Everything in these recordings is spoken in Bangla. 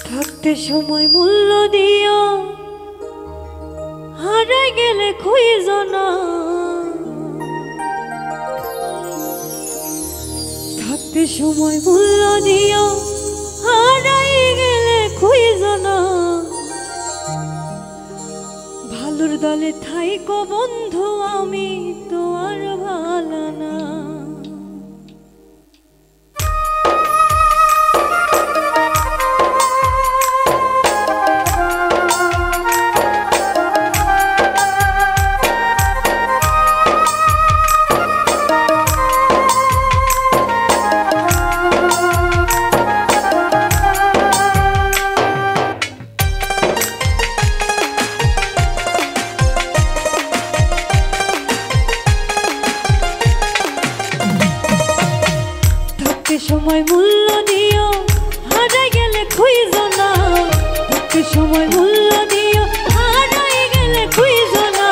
থাকতে সময় মূল্য দিও, হারাই গেলে খুঁজো না। থাকতে সময় মূল্য দিও, হারাই গেলে খুঁজো না। ভালোর দলে থাইকো বন্ধু, আমি তো আর ভালো না। সময় মূল্য দিও, হারাই গেলে খুঁজো না। থাকতে সময় মূল্য দিও, হারাই গেলে খুঁজো না।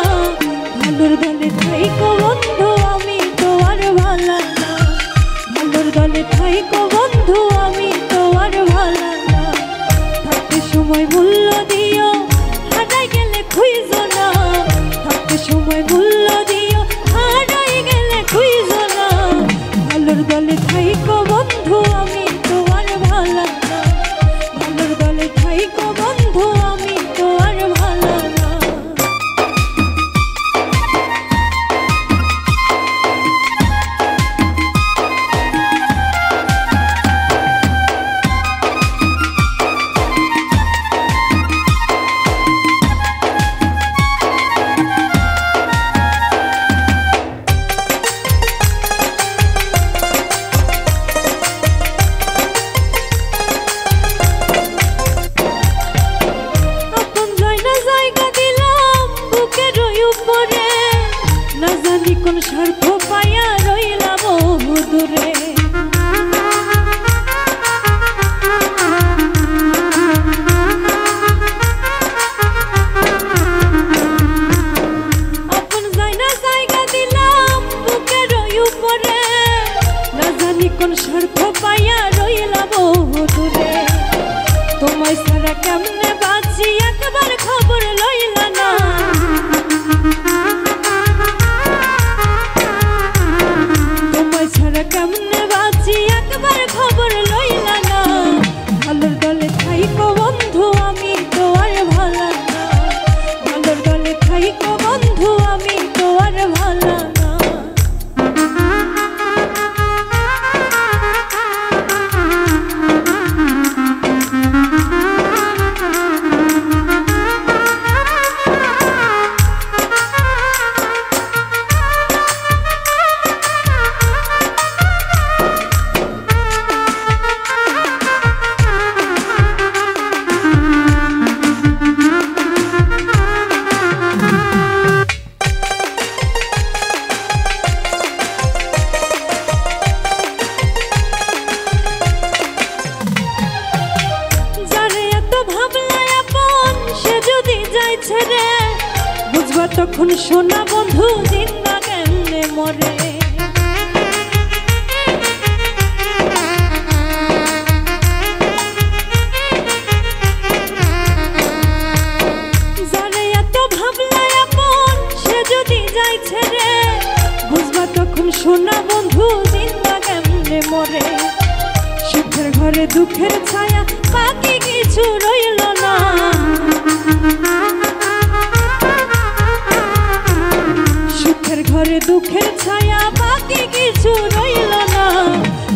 ভালোর দলে থাইকো বন্ধু, আমি তো আর ভালো না। ভালোর দলে থাইকো বন্ধু, আমি তো আর ভালো না। থাকতে সময় মূল্য দিও, হারাই গেলে খুঁজো না। থাকতে সময় মূল্য দিও, হারাই গেলে খুঁজো না। ভালোর দলে থাইকো বন্ধু, আমি তো আর ভালো না। ভালোর দলে থাইকো বন্ধু, আমি তো আর ভালো না। না জানি কোন স্বার্থ পাইয়া রইলা বহু দূরে। আপন জায়না জায়গা দিলাম বুকের উপরে, না জানি কোন স্বার্থ পাইয়া রইলা বহু দূরে। তোমায় ছাড়া কেমনে বাঁচি, একবার খবর লইলা না। কেমনে বাঁচি, একবার খবর লইলা না। ভালোর দলে থাইকো বন্ধু, আমি তো আর ভালো না। ভালোর দলে থাইকো বন্ধু, আমি তো আর ভালো না। ছেড়ে বুঝবা তখন সোনা বন্ধু, জিন্দা কেমনে মরে। যারে এত ভাবলা আপন, সে যদি যায় ছেড়ে বুঝবা তখন সোনা বন্ধু, জিন্দা কেমনে মরে। সুখের ঘরে দুঃখের ছায়া, বাকি কিছু রইল না। সুখের ঘরে দুঃখের ছায়া, বাকি কিছু রইল না।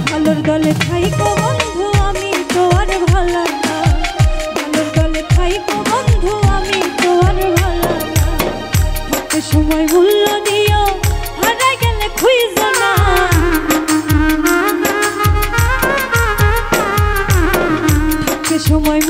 ভালোর দলে থাইকো বন্ধু, আমি তো আর ভালো না। ভালোর দলে থাইকো বন্ধু, আমি তো আর ভালো না। থাকতে সময় মূল্য দিও, হারাই গেলে খুঁজো না। থাকতে সময়